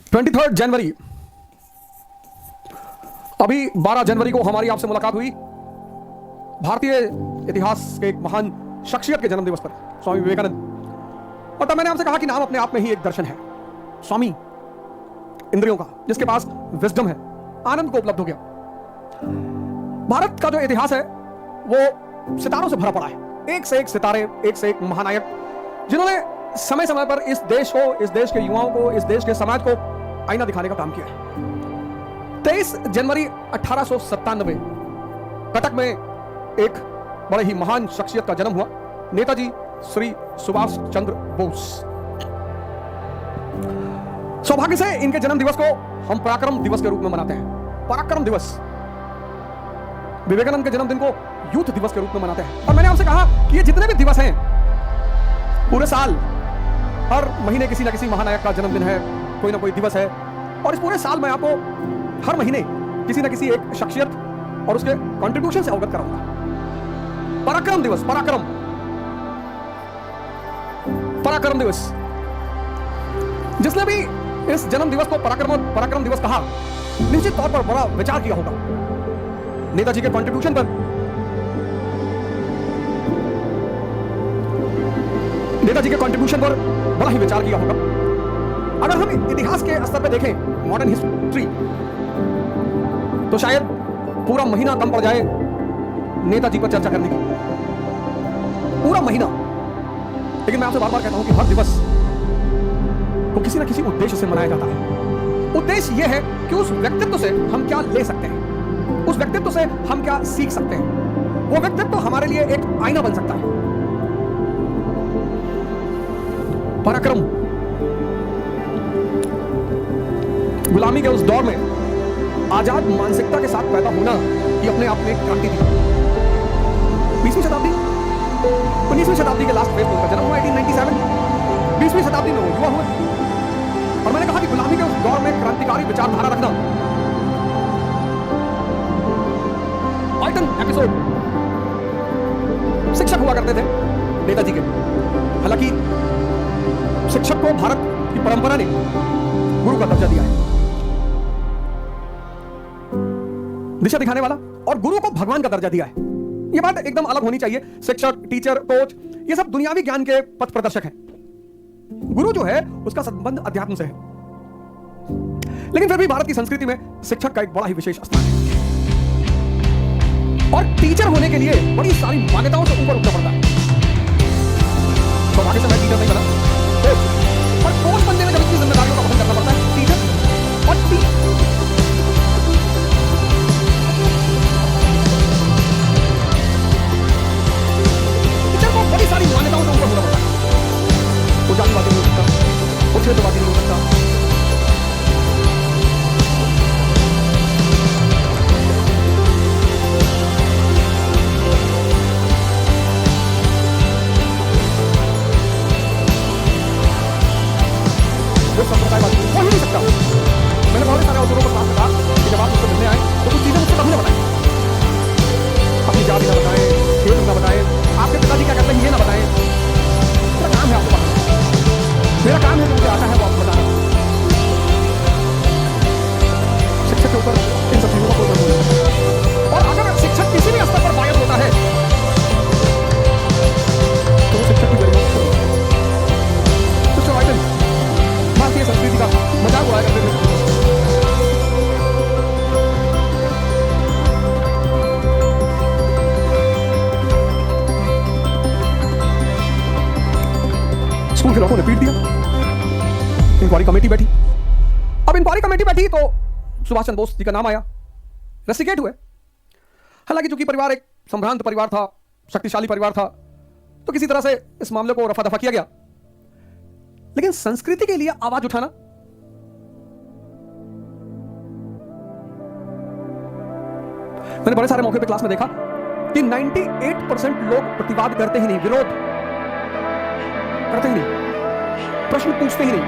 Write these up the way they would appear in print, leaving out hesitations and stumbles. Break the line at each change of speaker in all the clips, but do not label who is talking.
23 जनवरी, अभी 12 जनवरी को हमारी आपसे मुलाकात हुई भारतीय इतिहास के एक महान शख्सियत के जन्मदिवस पर, स्वामी विवेकानंद। और तब मैंने आपसे कहा कि नाम अपने आप में ही एक दर्शन है, स्वामी इंद्रियों का, जिसके पास विजडम है, आनंद को उपलब्ध हो गया। भारत का जो इतिहास है वो सितारों से भरा पड़ा है, एक से एक सितारे, एक से एक महानायक, जिन्होंने समय समय पर इस देश को, इस देश के युवाओं को, इस देश के समाज को आईना दिखाने का काम किया है। 23 जनवरी 1897 कटक में एक बड़े ही महान शख्सियत का जन्म हुआ, नेताजी श्री सुभाष चंद्र बोस। सौभाग्य से इनके जन्म दिवस को हम पराक्रम दिवस के रूप में मनाते हैं। पराक्रम दिवस, विवेकानंद के जन्मदिन को यूथ दिवस के रूप में मनाते हैं। और मैंने आपसे कहा कि ये जितने भी दिवस हैं, पूरे साल हर महीने किसी ना किसी महानायक का जन्मदिन है, कोई ना कोई दिवस है। और इस पूरे साल मैं आपको हर महीने किसी ना किसी एक शख्सियत और उसके कंट्रीब्यूशन से अवगत कराऊंगा। पराक्रम दिवस, पराक्रम दिवस, जिसने भी इस जन्म दिवस को पराक्रम दिवस कहा, निश्चित तौर पर बड़ा विचार किया होगा नेताजी के कंट्रीब्यूशन पर, नेताजी के कंट्रीब्यूशन पर बड़ा ही विचार किया होगा। अगर हम इतिहास के स्तर पर देखें, मॉडर्न हिस्ट्री, तो शायद पूरा महीना कम पड़ जाए नेताजी पर चर्चा करने की, पूरा महीना। लेकिन मैं आपसे बार बार कहता हूं कि हर दिवस को किसी ना किसी उद्देश्य से मनाया जाता है। उद्देश्य यह है कि उस व्यक्तित्व से हम क्या ले सकते हैं, उस व्यक्तित्व से हम क्या सीख सकते हैं। वो व्यक्तित्व हमारे लिए एक आईना बन सकता है। पराक्रम, गुलामी के उस दौर में आजाद मानसिकता के साथ पैदा होना, ये अपने आप में एक क्रांति थी। 20वीं शताब्दी, 19वीं शताब्दी के लास्ट फेज में उनका जन्म हुआ 1897। 20वीं शताब्दी में वो युवा हुए। और मैंने कहा कि गुलामी के उस दौर में क्रांतिकारी विचारधारा रखना, आइटन एपिसोड, शिक्षक हुआ करते थे नेताजी के। हालांकि शिक्षक को भारत की परंपरा ने गुरु का दर्जा दिया है, दिशा दिखाने वाला, और गुरु को भगवान का दर्जा दिया है। यह बात एकदम अलग होनी चाहिए। शिक्षक, टीचर, कोच, ये सब दुनियावी ज्ञान के पथ प्रदर्शक हैं। गुरु जो है उसका संबंध अध्यात्म से है। लेकिन फिर भी भारत की संस्कृति में शिक्षक का एक बड़ा ही विशेष स्थान है, और टीचर होने के लिए बड़ी सारी मान्यताओं से ऊपर उठना पड़ता है। तो आगे से मैं टीचर नहीं बना, और कोच बनने में जब इतनी जिम्मेदारियों का वहन करना पड़ता है, टीचर और टीचर को बड़ी सारी मान्यताओं से ऊपर होना पड़ता है। वो जाति बातें नहीं हो सकता, वो क्षेत्रवादी नहीं हो सकता। संप्रदायवादी हो ही नहीं सकता। मैंने बहुत सारे अवसरों पर साथ कहा कि जब आप मुझसे मिलने आए तो कुछ चीजें मुझसे कभी ना बताएं, अपनी जाति ना बताएं, क्षेत्र ना बताएं, आपके पिताजी क्या करते हैं ये ना बताएं। मेरा काम है आपको बताना, मेरा काम है, मुझे आता है वो आपको बताना। शिक्षक के ऊपर इन सब चीजों का कोई कंट्रोल नहीं। और अगर शिक्षक किसी भी स्तर पर बायस होता है तो वो शिक्षक की गरिमा को भारतीय संस्कृति का मजाक उड़ाया करते थे। स्कूल के लोगों ने पीट दिया, इंक्वायरी कमेटी बैठी। अब इंक्वायरी कमेटी बैठी तो सुभाष चंद्र बोस जी का नाम आया, रेस्टिकेट हुए। हालांकि चूंकि परिवार एक संभ्रांत परिवार था, शक्तिशाली परिवार था, तो किसी तरह से इस मामले को रफा दफा किया गया। लेकिन संस्कृति के लिए आवाज उठाना, मैंने बड़े सारे मौके पे क्लास में देखा कि 98% लोग प्रतिवाद करते ही नहीं, विरोध करते ही नहीं, प्रश्न पूछते ही नहीं।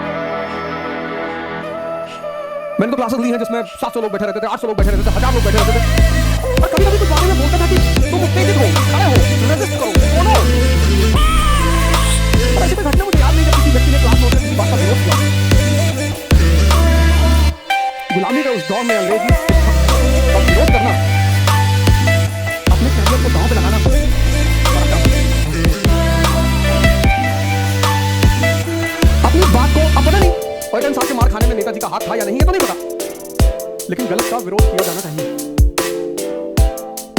मैंने तो क्लासेस ली हैं जिसमें 700 लोग बैठे रहते थे, 800 लोग बैठे रहते थे, 1000 लोग बैठे रहते थे। और कभी-कभी कुछ बातें में बोलता था कि तुम उत्तेजित हो, खड़े हो, रेजिस्ट करो, बोलो। और ऐसी कोई घटना मुझे याद नहीं जब किसी व्यक्ति ने क्लास में किसी बात का विरोध किया। गुलामी के उस दौर में अंग्रेजी शिक्षा का विरोध करना, अपने करियर को दांव पे लगाना बड़ा काम है। अपनी बात को, अब पता नहीं पैटर्न साहब के मार खाने में नेताजी का हाथ था या नहीं, ये तो नहीं पता, लेकिन गलत का विरोध किया जाना चाहिए।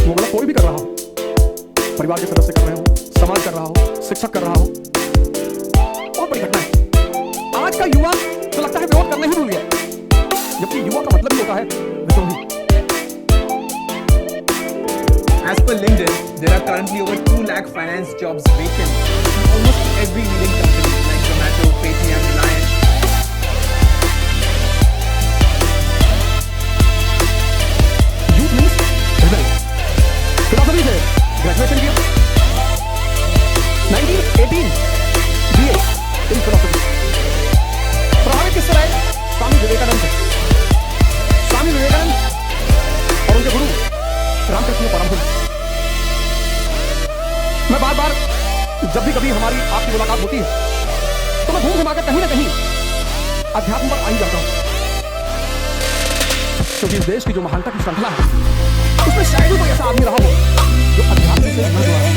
वो गलत कोई भी कर रहा हो, परिवार के सदस्य कर रहे हो, समाज कर रहा हो, शिक्षक कर रहा हो, बहुत बड़ी घटना है। आज का युवा तो लगता है विरोध करना ही भूल गया, जबकि युवा का मतलब ही होता है विद्रोही।
As per LinkedIn, there are currently over 2 lakh finance jobs vacant in almost every leading company like Zomato, Paytm, Reliance.
Youth means rebel. Philosophy से ग्रेजुएशन किया, 1918 BA इन फिलोसफी। प्रभावित किससे रहे? स्वामी विवेकानंद से। स्वामी विवेकानंद और उनके गुरु रामकृष्ण परमहंस। मैं बार बार जब भी कभी हमारी आपकी मुलाकात होती है तो मैं घूम घुमाकर कहीं ना कहीं अध्यात्म पर आ ही जाता हूं, क्योंकि इस देश की जो महानता की श्रृंखला है उसमें शायद ही कोई ऐसा आदमी रहा हो जो अध्यात्म से न जुड़ा हो।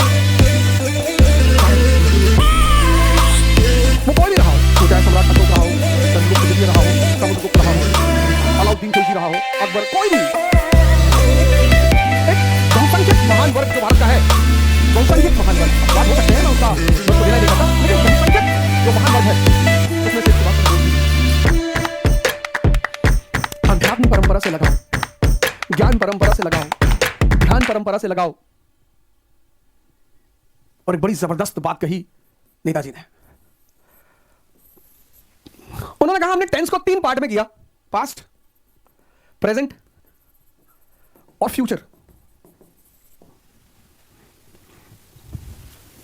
वो कोई भी रहा हो, वो चाहे सम्राट अशोक रहा हो, चंद्रगुप्त द्वितीय रहा हो, समुद्रगुप्त रहा हो, अलाउद्दीन खिलजी रहा हो, अकबर, कोई भी एक बहुसंख्यक महान वर्ग जो भारत का है, बहुसंख्यक महान वर्ग, बात हो सकते हैं ना उसका, उसको देना नहीं करता, लेकिन बहुसंख्यक जो महान वर्ग है उसमें से एक बात अध्यात्म परंपरा से लगाओ, ज्ञान परंपरा से लगाओ, ध्यान परंपरा से लगाओ। और एक बड़ी जबरदस्त बात कही नेताजी ने। उन्होंने कहा हमने टेंस को 3 पार्ट में किया, पास्ट, प्रेजेंट और फ्यूचर।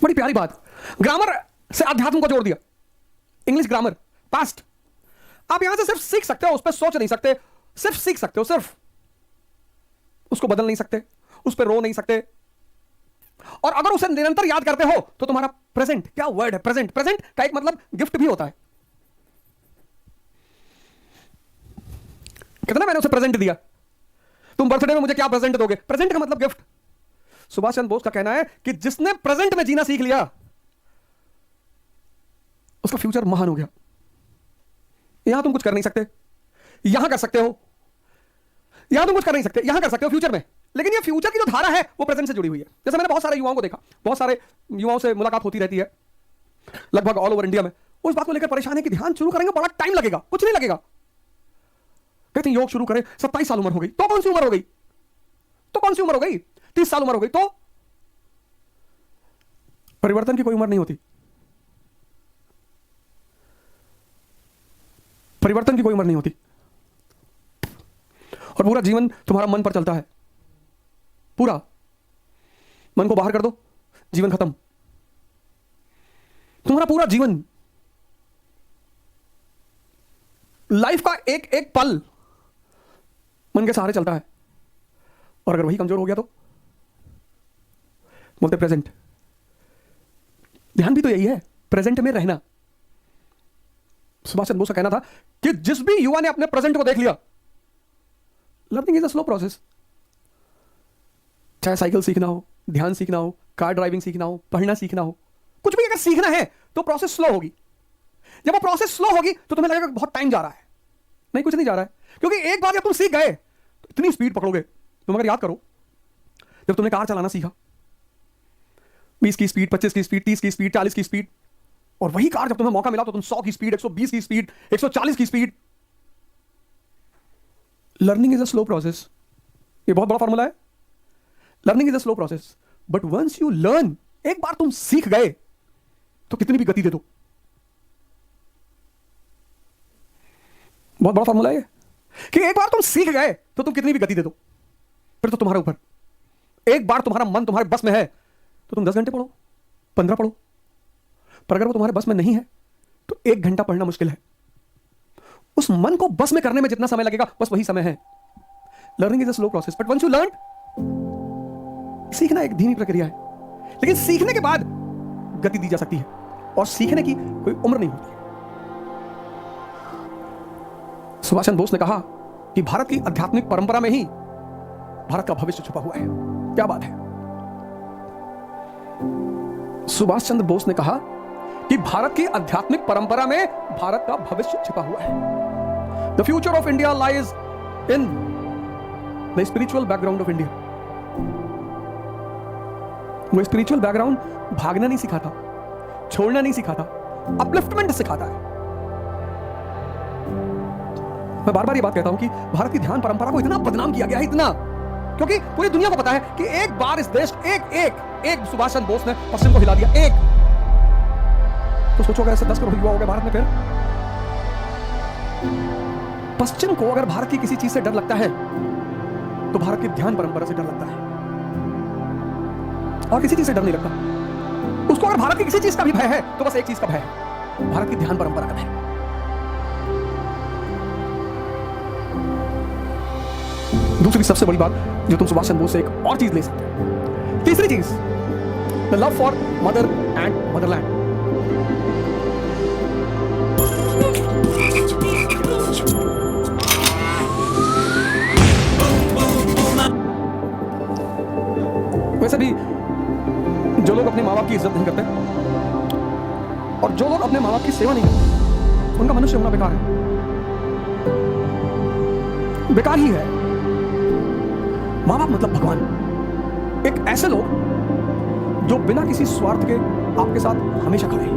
बड़ी प्यारी बात। ग्रामर से अध्यात्म को जोड़ दिया। इंग्लिश ग्रामर, पास्ट, आप यहां से सिर्फ सीख सकते हो, उस पर सोच नहीं सकते, सिर्फ सीख सकते हो, सिर्फ उसको बदल नहीं सकते, उस पर रो नहीं सकते। और अगर उसे निरंतर याद करते हो तो तुम्हारा प्रेजेंट, क्या वर्ड है प्रेजेंट, प्रेजेंट का एक मतलब गिफ्ट भी होता है। कितना मैंने उसे प्रेजेंट दिया, तुम बर्थडे में मुझे क्या प्रेजेंट दोगे, प्रेजेंट का मतलब गिफ्ट। सुभाष चंद्र बोस का कहना है कि जिसने प्रेजेंट में जीना सीख लिया उसका फ्यूचर महान हो गया। यहां तुम कुछ कर नहीं सकते, यहां कर सकते हो, यहां तुम कुछ कर नहीं सकते, यहां कर सकते हो फ्यूचर में, लेकिन ये फ्यूचर की जो धारा है वो प्रेजेंट से जुड़ी हुई है। जैसे मैंने बहुत सारे युवाओं को देखा, बहुत सारे युवाओं से मुलाकात होती रहती है लगभग ऑल ओवर इंडिया में, वो इस बात को लेकर परेशान है कि ध्यान शुरू करेंगे बड़ा टाइम लगेगा, कुछ नहीं लगेगा। कहते हैं योग शुरू करें, 27 साल उम्र हो गई तो कौन सी उम्र हो गई, तो कौन सी उम्र हो गई, 30 साल उम्र हो गई तो। परिवर्तन की कोई उम्र नहीं होती, परिवर्तन की कोई उम्र नहीं होती। और पूरा जीवन तुम्हारा मन पर चलता है, पूरा मन को बाहर कर दो, जीवन खत्म। तुम्हारा पूरा जीवन, लाइफ का एक एक पल मन के सहारे चलता है। और अगर वही कमजोर हो गया तो बोलते प्रेजेंट। ध्यान भी तो यही है, प्रेजेंट में रहना। सुभाष चंद्र बोस का कहना था कि जिस भी युवा ने अपने प्रेजेंट को देख लिया, learning is a slow process. चाहे साइकिल सीखना हो, ध्यान सीखना हो, कार ड्राइविंग सीखना हो, पढ़ना सीखना हो, कुछ भी अगर सीखना है तो प्रोसेस स्लो होगी। जब वो प्रोसेस स्लो होगी तो तुम्हें लगेगा बहुत टाइम जा रहा है, नहीं कुछ नहीं जा रहा है, क्योंकि एक बार जब तुम सीख गए तो इतनी स्पीड पकड़ोगे। तुम अगर याद करो, जब तुमने कार चलाना सीखा, 20 की स्पीड, 25 की स्पीड, 30 की स्पीड, 40 की स्पीड, और वही कार जब तुम्हें मौका मिला तो तुम 100 की स्पीड, 120 की स्पीड, 140 की speed. Learning is a slow process. ये बहुत बड़ा फॉर्मूला है। Learning is a slow process, but once you learn, एक बार तुम सीख गए तो कितनी भी गति दे दो। बहुत बड़ा फॉर्मूला है कि एक बार तुम सीख गए तो तुम कितनी भी गति दे दो, फिर तो तुम्हारे ऊपर। एक बार तुम्हारा मन तुम्हारे बस में है तो तुम 10 घंटे पढ़ो, 15 पढ़ो, पर अगर वो तुम्हारे बस में नहीं है तो 1 घंटा पढ़ना मुश्किल है। उस मन को बस में करने में जितना समय लगेगा बस वही समय है। Learning is a slow process, but once you learn, सीखना एक धीमी प्रक्रिया है, लेकिन सीखने के बाद गति दी जा सकती है, और सीखने की कोई उम्र नहीं होती। सुभाष चंद्र बोस ने कहा कि भारत की आध्यात्मिक परंपरा में ही भारत का भविष्य छुपा हुआ है। क्या बात है। सुभाष चंद्र बोस ने कहा कि भारत की आध्यात्मिक परंपरा में भारत का भविष्य छिपा हुआ है। The future of India lies in the spiritual background of India. वो स्पिरिचुअल बैकग्राउंड भागना नहीं सिखाता, छोड़ना नहीं सिखाता, अपलिफ्टमेंट सिखाता है। मैं बार बार ये बात कहता हूं कि भारत की ध्यान परंपरा को इतना बदनाम किया गया है, इतना, क्योंकि पूरी दुनिया को पता है कि एक बार इस देश एक सुभाष चंद्र बोस ने पश्चिम को हिला दिया, एक। तो सोचो अगर ऐसे 10 करोड़ युवा हो गए भारत में, फिर पश्चिम को अगर भारत की किसी चीज से डर लगता है तो भारत की ध्यान परंपरा से डर लगता है, और किसी चीज से डर नहीं लगता। उसको अगर भारत की किसी चीज का भी भय है तो बस एक चीज का भय है, भारत की ध्यान परंपरा का भय। दूसरी सबसे बड़ी बात जो तुम सुभाष चंद्र बोस से एक और चीज ले सकते हो, तीसरी चीज, the love for mother and Motherland. वैसे भी जो लोग अपने माँ बाप की इज्जत नहीं करते और जो लोग अपने माँ बाप की सेवा नहीं करते, उनका मनुष्य होना बेकार है, बेकार ही है। माँ बाप मतलब भगवान, एक ऐसे लोग जो बिना किसी स्वार्थ के आपके साथ हमेशा खड़े हैं।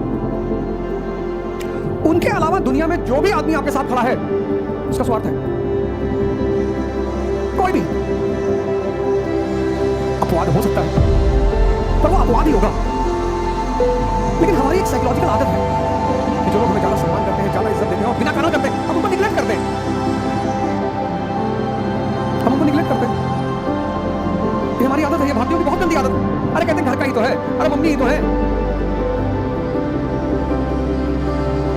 उनके अलावा दुनिया में जो भी आदमी आपके साथ खड़ा है उसका स्वार्थ है। कोई भी अपवाद हो सकता है पर वो अपवाद ही होगा। लेकिन हमारी एक साइकोलॉजिकल आदत है कि जो लोग हमें ज्यादा सम्मान करते हैं, ज्यादा इज्जत देते हैं और बिना कारण करते हैं, हम उनको निग्लेक्ट करते हैं, हम उनको निग्लेक्ट करते हैं। ये हमारी आदत है, ये भारतीयों की बहुत गंदी आदत है। अरे कहते हैं घर का ही तो है, अरे मम्मी ही तो है।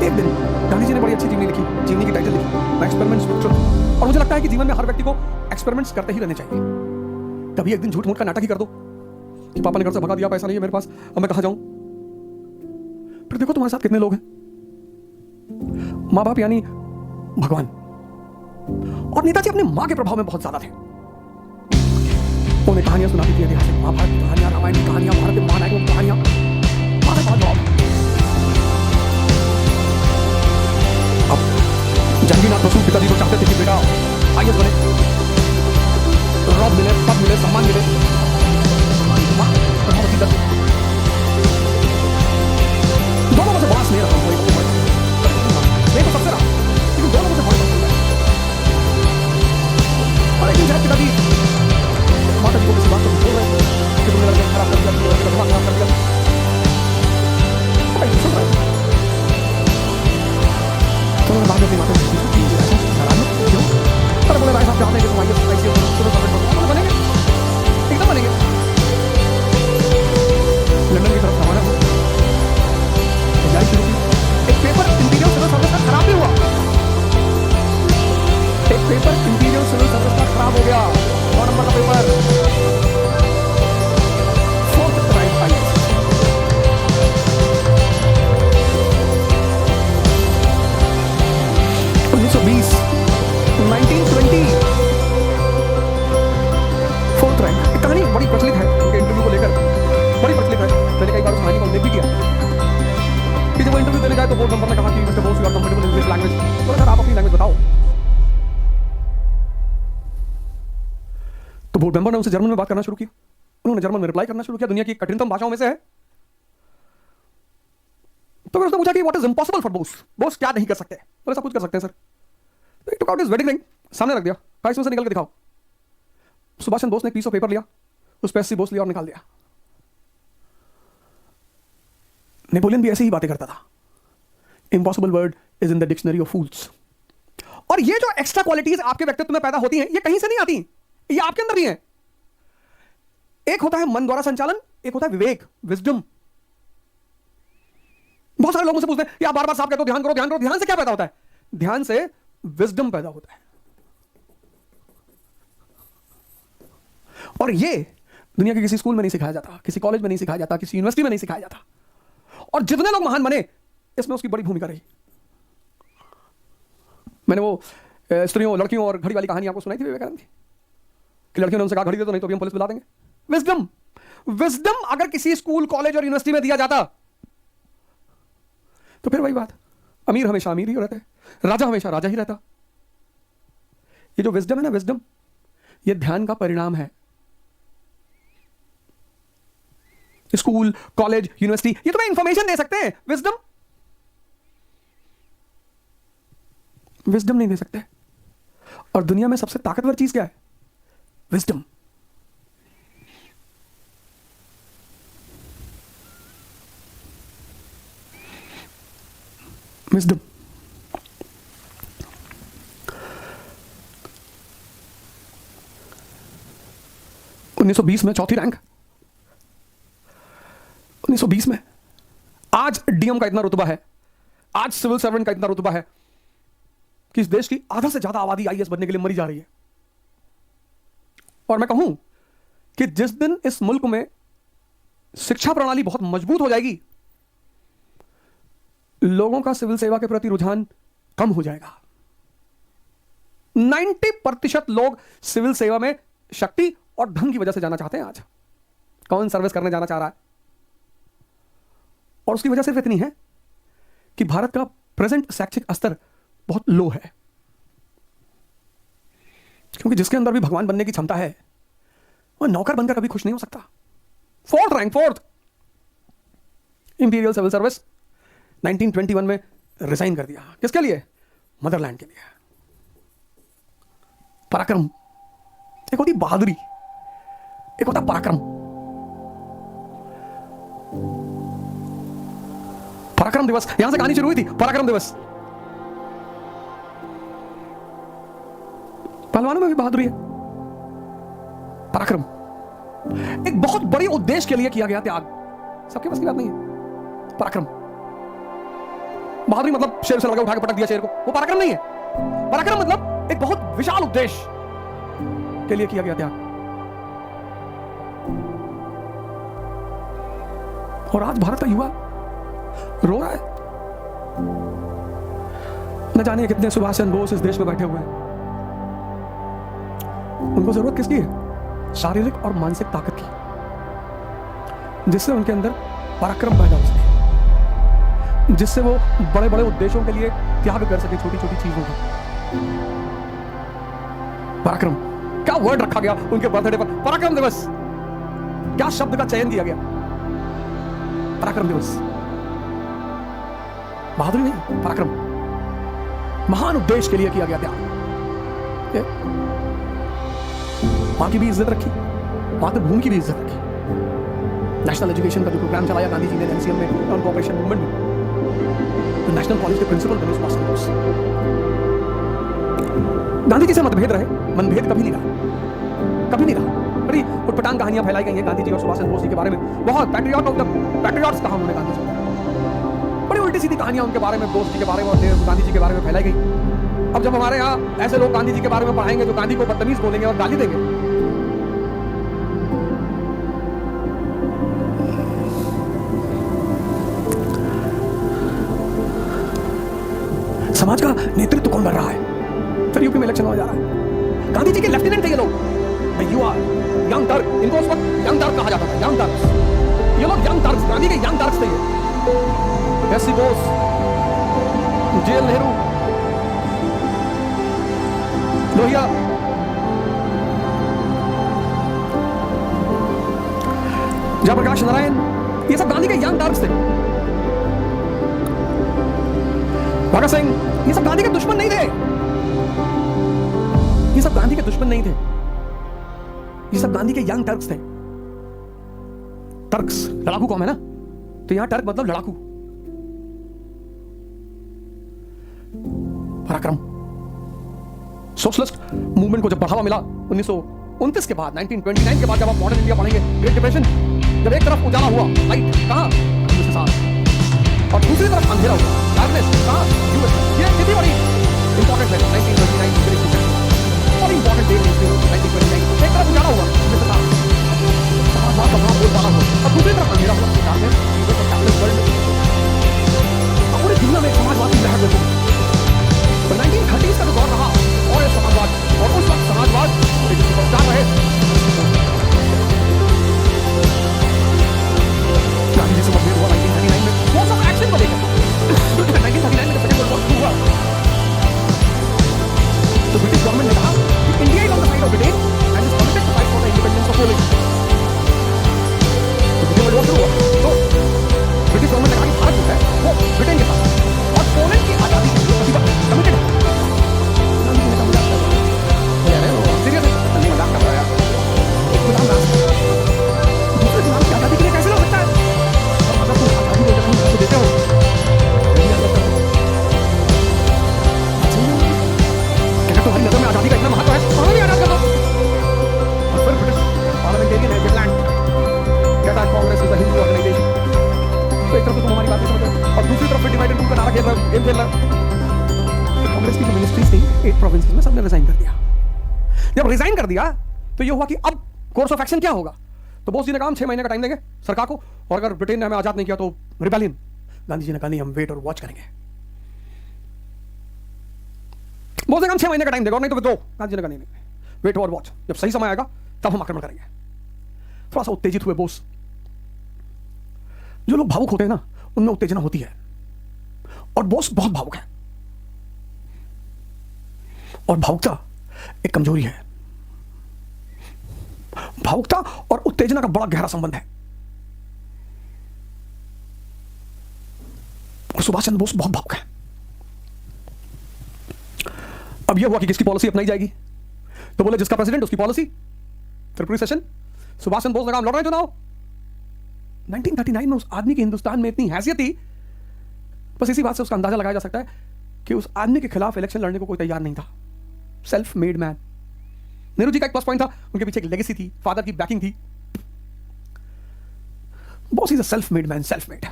एक दिन गांधी जी ने बड़ी अच्छी जीवनी लिखी, जीवनी की टाइटल लिखी, माय एक्सपेरिमेंट्स विद ट्रुथ। और मुझे लगता है कि जीवन में हर व्यक्ति को एक्सपेरिमेंट्स करते ही रहने चाहिए। कभी एक दिन झूठ मूठ का नाटक ही कर दो कि पापा ने घर से भगा दिया, पैसा नहीं है मेरे पास, अब मैं कहां जाऊं। फिर देखो तुम्हारे साथ कितने लोग हैं। माँ बाप यानी भगवान। और नेताजी अपने माँ के प्रभाव में बहुत ज्यादा थे। उन्हें कहानियां सुनाती थी, ऐतिहासिक महाभारत की कहानियां, रामायण की कहानियां, भारत के महानायकों की कहानियां। अब जंगीनाथ बसु पिताजी को चाहते थे कि बेटा आईएएस बने, रॉब मिले, पद मिले, सम्मान मिले, प्रधानमंत्री दल। दोनों में से बड़ा स्नेह रहा, नहीं तो सबसे रहा, लेकिन दोनों में से बड़ा स्नेह। और एक दिन शायद पिताजी माता जी को किसी बात को बोल रहे हैं कि तुमने लड़का खराब कर दिया, तुमने लड़के का दिमाग खराब कर दिया। सुन रहे हैं तो उन्होंने बाद में अपनी माता जी से पूछा, नाराज हो क्यों? अरे बोले भाई साहब जानते हैं कि तुम आईएएस बनेंगे, एकदम बनेंगे। लंदन की तरफ रवाना हुआ, तैयारी शुरू की। एक पेपर इंपीरियल सिविल सर्विस का खराब भी हुआ, एक पेपर इंपीरियल सिविल सर्विस का खराब हो गया। 9 नंबर का paper, 4th rank IAS. $1920 4th rank. एक कहानी बड़ी प्रचलित है उनके इंटरव्यू को लेकर, बड़ी प्रचलित है। मैंने कई बार उस कहानी का उल्लेख भी किया कि जब वो इंटरव्यू देने गए तो बोर्ड मेंबर ने कहा कि mister Bose you are comfortable in English language. तो सर आप अपनी लैंग्वेज बताओ। तो बोर्ड मेंबर ने उनसे जर्मन में बात करना शुरू की। उन्होंने जर्मन में रिप्लाई करना शुरू किया, दुनिया की कठिनतम भाषाओं में से है। तो फिर उसने पूछा कि what is impossible for Bose, Bose क्या नहीं कर सकते? बोले सब कुछ कर सकते हैं सर। तो took out his wedding ring, सामने रख दिया, कहा इसमें से निकल के दिखाओ। सुभाष चंद्र बोस ने एक पीस ऑफ पेपर लिया, उस पर एससी बोस लिया और निकाल दिया। नेपोलियन भी ऐसे ही बातें करता था। Impossible word is in the dictionary of fools. और ये जो एक्स्ट्रा क्वालिटीज आपके व्यक्तित्व में पैदा होती हैं, ये कहीं से नहीं आती, ये आपके अंदर भी है। एक होता है मन द्वारा संचालन, एक होता है विवेक, विजडम। बहुत सारे लोग मुझसे पूछते हैं, आप बार बार साहब कहते हो ध्यान करो ध्यान करो। ध्यान से क्या पैदा होता है? ध्यान से विजडम पैदा होता है। और ये दुनिया के किसी स्कूल में नहीं सिखाया जाता, किसी कॉलेज में नहीं सिखाया जाता, किसी यूनिवर्सिटी में नहीं सिखाया जाता। और जितने लोग महान बने इसमें उसकी बड़ी भूमिका रही। मैंने वो स्त्रियों, लड़कियों और घड़ी वाली कहानी आपको सुनाई थी विवेकानंद की, कि लड़कियों ने उनसे कहा घड़ी दे दो नहीं तो अभी हम पुलिस बुला देंगे। विजडम, विजडम अगर किसी स्कूल, कॉलेज और यूनिवर्सिटी में दिया जाता तो फिर वही बात, अमीर हमेशा अमीर ही रहता है, राजा हमेशा राजा ही रहता। ये जो विजडम है ना, विजडम ये ध्यान का परिणाम है। स्कूल, कॉलेज, यूनिवर्सिटी ये तुम्हें इंफॉर्मेशन दे सकते हैं, विजडम विजडम नहीं दे सकते। और दुनिया में सबसे ताकतवर चीज क्या है? विजडम। विजडम। (1920) में चौथी रैंक, 1920 में। आज डीएम का इतना रुतबा है, आज सिविल सर्वेंट का इतना रुतबा है कि इस देश की आधा से ज्यादा आबादी आईएएस बनने के लिए मरी जा रही है। और मैं कहूं कि जिस दिन इस मुल्क में शिक्षा प्रणाली बहुत मजबूत हो जाएगी, लोगों का सिविल सेवा के प्रति रुझान कम हो जाएगा। 90% लोग सिविल सेवा में शक्ति और धन की वजह से जाना चाहते हैं। आज कौन सर्विस करने जाना चाह रहा है? और उसकी वजह सिर्फ इतनी है कि भारत का प्रेजेंट शैक्षिक स्तर बहुत लो है, क्योंकि जिसके अंदर भी भगवान बनने की क्षमता है वह नौकर बनकर कभी खुश नहीं हो सकता। 4th rank, 4th imperial civil service 1921 में रिजाइन कर दिया। किसके लिए? मदरलैंड के लिए। पराक्रम, एक होती बहादुरी, एक होता पराक्रम। पराक्रम दिवस, यहां से कहानी शुरू हुई थी। पराक्रम दिवस, पहलवानों में भी बहादुरी है। पराक्रम एक बहुत बड़ी उद्देश्य के लिए किया गया त्याग, सबके बस की बात नहीं है। पराक्रम, बहादुरी मतलब शेर से लगा उठा के पटक दिया शेर को, वो पराक्रम नहीं है। पराक्रम मतलब एक बहुत विशाल उद्देश्य के लिए किया गया त्याग। और आज भारत का युवा रो रहा है। न जाने कितने सुभाष चंद्र बोस इस देश में बैठे हुए हैं। उनको जरूरत किसकी है? शारीरिक और मानसिक ताकत की, जिससे उनके अंदर पराक्रम पैदा हो सके, जिससे वो बड़े बड़े उद्देश्यों के लिए त्याग कर सके छोटी छोटी चीजों का। पराक्रम, क्या वर्ड रखा गया उनके बर्थडे पर, पराक्रम दिवस। क्या शब्द का चयन किया गया, पराक्रम दिवस। बहादुरी नहीं, पराक्रम, महान उद्देश्य के लिए किया गया त्याग। मां की भी इज्जत रखी, मातृभूमि की भी इज्जत रखी। नेशनल एजुकेशन का जो प्रोग्राम चलाया गांधी जी ने एनसीएम में, नॉन कोऑपरेशन मूवमेंट में, तो नेशनल कॉलेज के प्रिंसिपल बने सुभाष चंद्र बोस। गांधी जी से मतभेद रहे, मनभेद कभी नहीं रहा, कभी नहीं रहा। बड़ी उटपटांग कहानियां फैलाई गई हैं गांधी जी और सुभाष चंद्र बोस जी के बारे में। बहुत पैट्रियट ऑफ द पैट्रियट्स कहा उन्होंने गांधी जी। बड़ी उल्टी सीधी कहानियां उनके बारे में, बोस जी के बारे में और गांधी जी के बारे में फैलाई गई। अब जब हमारे यहाँ ऐसे लोग गांधी जी के बारे में पढ़ाएंगे जो गांधी को बदतमीज बोलेंगे और गाली देंगे, समाज का नेतृत्व कौन कर रहा है? फिर यूपी में इलेक्शन होने जा रहा है। गांधी जी के लेफ्टिनेंट थे ये लोग, युवा, यंग टर्क। इनको उस वक्त यंग टर्क कहा जाता था, यंग टर्क्स। ये लोग यंग टर्क्स, गांधी के यंग टर्क्स थे ये। S C Bose, JL Nehru, Lohia, Jayaprakash Narayan, ये सब गांधी के यंग टर्क्स थे। भगत सिंह, ये सब गांधी के दुश्मन नहीं थे। ये सब गांधी के दुश्मन नहीं थे, ये सब गांधी के यंग टर्क्स थे। टर्क्स लड़ाकू कौम है ना, तो यहां टर्क मतलब लड़ाकू। पराक्रम, सोशलिस्ट मूवमेंट को जब बढ़ावा मिला 1929 के बाद, 1929 के बाद, जब आप मॉडर्न इंडिया पढ़ेंगे, ग्रेट डिप्रेशन, जब एक तरफ उजाला हुआ, लाइट कहां? यूएस के साथ, और दूसरी तरफ अंधेरा हुआ, डार्कनेस कहां? यूएस। ये कितनी बड़ी इंपॉर्टेंट है 1929 ग्रेट डिप्रेशन, और इंपॉर्टेंट डे 1929। एक तरफ उजाला हुआ, यूएस के साथ, समाजवाद का बड़ा बोलबाला हुआ, और दूसरी तरफ अंधेरा हुआ, डार्कनेस, यूएस और कैपिटलिस्ट वर्ल्ड। पूरी दुनिया में समाजवाद की लहर चली। 1930s का जो दौर रहा, रहे हो, गेम खेल रहे हो। तो कांग्रेस की जो मिनिस्ट्रीज थी 8 प्रोविंसेस में सबने रिजाइन कर दिया। जब रिजाइन कर दिया तो ये हुआ कि अब कोर्स ऑफ एक्शन क्या होगा। तो बोस जी ने कहा हम 6 महीने का टाइम देंगे सरकार को, और अगर ब्रिटेन ने हमें आजाद नहीं किया तो रिबेलियन। गांधी जी ने कहा नहीं, हम वेट और वॉच करेंगे। बोस ने कहा हम 6 महीने का टाइम देगा और नहीं तो विद्रोह। गांधी जी ने कहा नहीं, वेट और वॉच, जब सही समय आएगा तब हम आक्रमण करेंगे। थोड़ा सा उत्तेजित हुए बोस। जो लोग भावुक होते हैं ना, उनमें उत्तेजना होती है, और बोस बहुत भावुक है। और भावुकता एक कमजोरी है। भावुकता और उत्तेजना का बड़ा गहरा संबंध है। और सुभाष चंद्र बोस बहुत भावुक है। अब यह हुआ कि किसकी पॉलिसी अपनाई जाएगी, तो बोले जिसका प्रेसिडेंट उसकी पॉलिसी। त्रिपुरी सेशन। सुभाष चंद्र बोस ने कहा लड़ रहे हैं चुनाव। 1939 में उस आदमी की हिंदुस्तान में इतनी हैसियत थी, बस इसी बात से उसका अंदाजा लगाया जा सकता है कि उस आदमी के खिलाफ इलेक्शन लड़ने को कोई तैयार नहीं था। Self made man. Nehru ji का एक प्लस पॉइंट था, उनके पीछे एक लेगेसी थी, फादर की बैकिंग थी। Boss is a self made man, self made.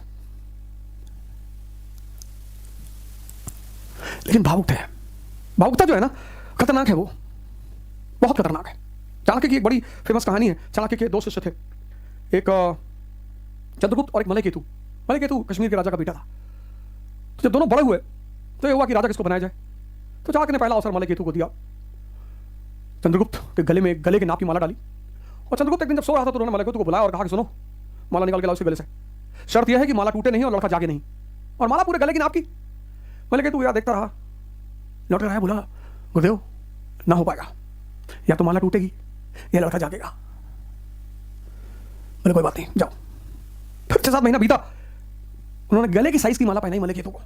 लेकिन भावुक है। भावुकता जो है ना, खतरनाक है। वो बहुत खतरनाक है। चाणक्य की एक बड़ी फेमस कहानी है। चाणक्य के 2 शिष्य थे, एक चंद्रगुप्त और एक मलयकेतु। मलयकेतु कश्मीर के राजा का बेटा था। तो जब दोनों बड़े हुए तो ये हुआ कि राजा किसको बनाया जाए। तो चाणक्य ने पहला अवसर मलयकेतु को दिया। चंद्रगुप्त के गले में गले के नाप की माला डाली, और चंद्रगुप्त एक दिन जब सो रहा था तो उन्होंने मलयकेतु को बुलाया और कहा कि सुनो, माला निकाल के लाओ उसके गले से। शर्त यह है कि माला टूटे नहीं और लड़का जागे नहीं, और माला पूरे गले की नाप की। मलयकेतु यार देखता रहा, लौट कर आया, बोला गुरुदेव ना हो पाएगा, या तो माला टूटेगी या लड़का जागेगा। बोले कोई बात नहीं, जाओ। फिर 6-7 महीना बीता, उन्होंने गले की साइज की माला पहनाई मलयकेतु को।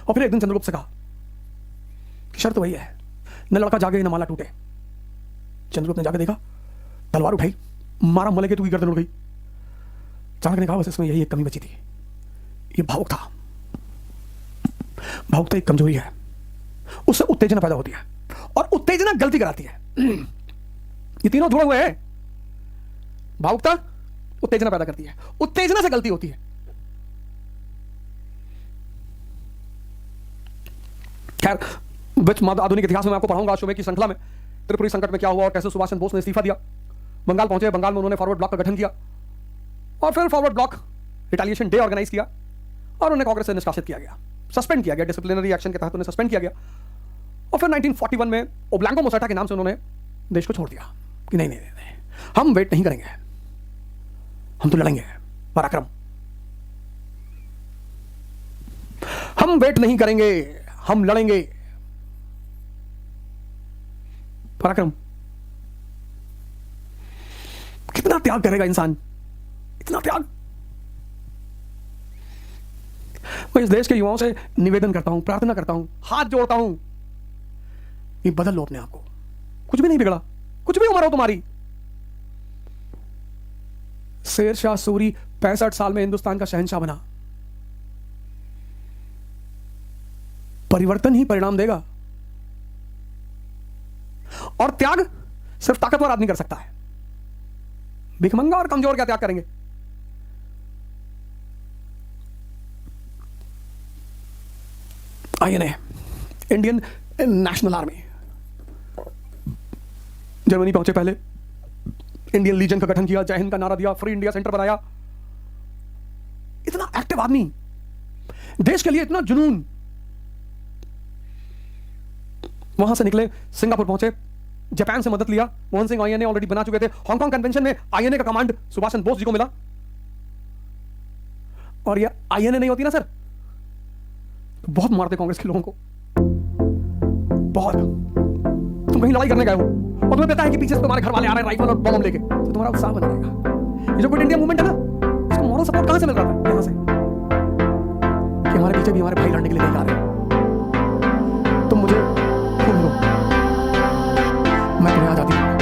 और फिर एक दिन चंद्रगुप्त से कहा कि शर्त वही है, न लड़का जागे न माला टूटे। चंद्रगुप्त ने जाकर देखा, तलवार उठाई, मारा, मलयकेतु की गर्दन उड़ गई। चाणक्य ने कहा बस इसमें यही एक कमी बची थी, ये भावुक था। भावुकता एक कमजोरी है, उससे उत्तेजना पैदा होती है, और उत्तेजना गलती कराती है। ये तीनों जुड़े हुए हैं। भावुकता उत्तेजना पैदा करती है, उत्तेजना से गलती होती है। खैर, आधुनिक इतिहास में मैं आपको पढ़ाऊंगा शुमे की श्रृंखला में त्रिपुरी संकट में क्या हुआ और कैसे सुभाष चंद्र बोस ने इस्तीफा दिया। बंगाल पहुंचे, बंगाल में उन्होंने फॉरवर्ड ब्लॉक का गठन किया, और फिर Forward Bloc retaliation day organise किया, और उन्हें कांग्रेस से निष्कासित किया गया, सस्पेंड किया गया, डिसिप्लिनरी एक्शन के तहत उन्हें सस्पेंड किया गया। और फिर 1941 में ओब्लांगो मोसेटा के नाम से उन्होंने देश को छोड़ दिया कि नहीं नहीं नहीं, हम वेट नहीं करेंगे, हम तो लड़ेंगे, पराक्रम। हम वेट नहीं करेंगे, हम लड़ेंगे, पराक्रम। कितना त्याग करेगा इंसान, इतना त्याग। मैं इस देश के युवाओं से निवेदन करता हूं, प्रार्थना करता हूं, हाथ जोड़ता हूं कि बदल लो अपने आप को। कुछ भी नहीं बिगड़ा, कुछ भी उम्र हो तुम्हारी। शेर शाह सूरी 65 साल में हिंदुस्तान का शहंशाह बना। परिवर्तन ही परिणाम देगा, और त्याग सिर्फ ताकतवर आदमी कर सकता है। भिखमंगा और कमजोर क्या त्याग करेंगे। INA, Indian national army, Germany पहुंचे, पहले इंडियन लीजन का गठन किया, जय हिंद का नारा दिया, फ्री इंडिया सेंटर बनाया। इतना एक्टिव आदमी, देश के लिए इतना जुनून। वहां से निकले, सिंगापुर पहुंचे, जापान से मदद लिया। मोहन सिंह आईएनए ऑलरेडी बना चुके थे। हांगकांग कन्वेंशन में आईएनए का कमांड सुभाष चंद्र बोस जी को मिला। और ये आईएनए नहीं होती ना सर, तो बहुत मारते कांग्रेस के लोगों को, बहुत। तुम कहीं लड़ाई करने गए हो और तुम्हें पता है कि पीछे से तुम्हारे घर वाले आ रहे हैं राइफल और बम लेके, तो तुम्हारा उत्साह बना रहेगा। ये जो क्विट इंडिया मूवमेंट है ना, इसको मॉरल सपोर्ट कहां से मिल रहा था? यहां से कि हमारे पीछे भी हमारे भाई लड़ने के लिए नहीं आ रहे। तुम मुझे खूब लो, मैं तुम्हें आजादी दूंगा।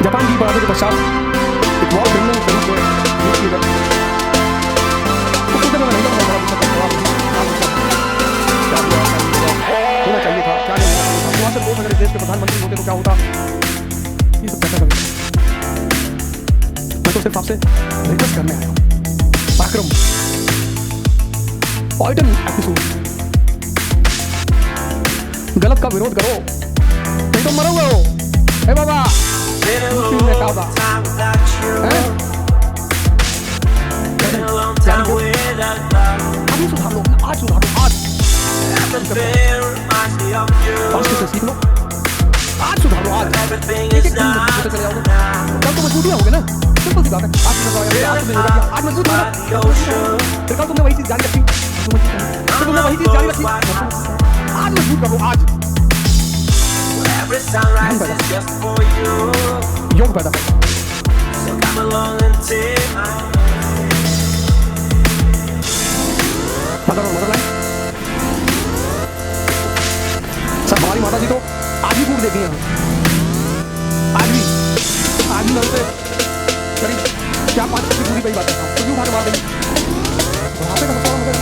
जापान की पराजय के पश्चात एक वॉर गिरने में करीब होना चाहिए था, क्या नहीं होना चाहिए था। सुभाष चंद्र बोस अगर इस देश के प्रधानमंत्री होते तो क्या होता, ये सब चर्चा करेंगे। मैं तो तो सिर्फ आपसे रिक्वेस्ट करने आया हूं। पराक्रम पॉइटन एपिसोड, गलत का विरोध करो नहीं तो मरोगे हो। हे बाबा ने कहा था अभी सुधार लो, आज सुधार लो, आज से सीख लो, आज सुधार लो, आज एक दिन चले जाओगे, कल तो मजबूत होगे ना। सिंपल सी बात है, आज आज मजबूत हो, फिर कल तुमने वही चीज जारी रखी, फिर तुमने वही चीज जारी रखी, आज मजबूत करो, आज योग पैदा करो। मदरलाइन सर, हमारी माता जी तो आज ही फूक देती हैं, आज भी मैं उनसे करीब 4-5 की पूरी बड़ी बात करता हूँ, तो क्यों उठा के मार देंगे। बुढ़ापे का सबसे बड़ा मतलब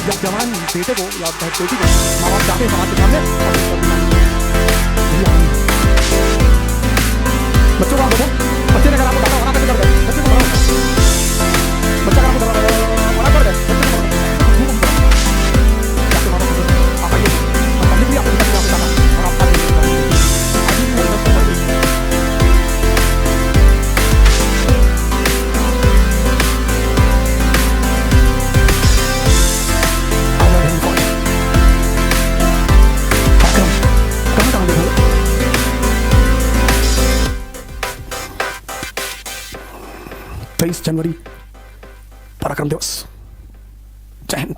जब जवान बेटे को या बेटी को माँ बाप जाते हैं समाज के सामने, बच्चों को आप देखो, बच्चे ने अगर आपको डाटा मना करके कर गए, बच्चे को मना, बच्चा अगर आपको मना कर गए, बच्चे को आप आइए, हम पब्लिकली आपको दिखाएंगे आपको डाटा, और आप आगे कहाँ देखो 23 जनवरी पराक्रम दिवस। जय हिंद।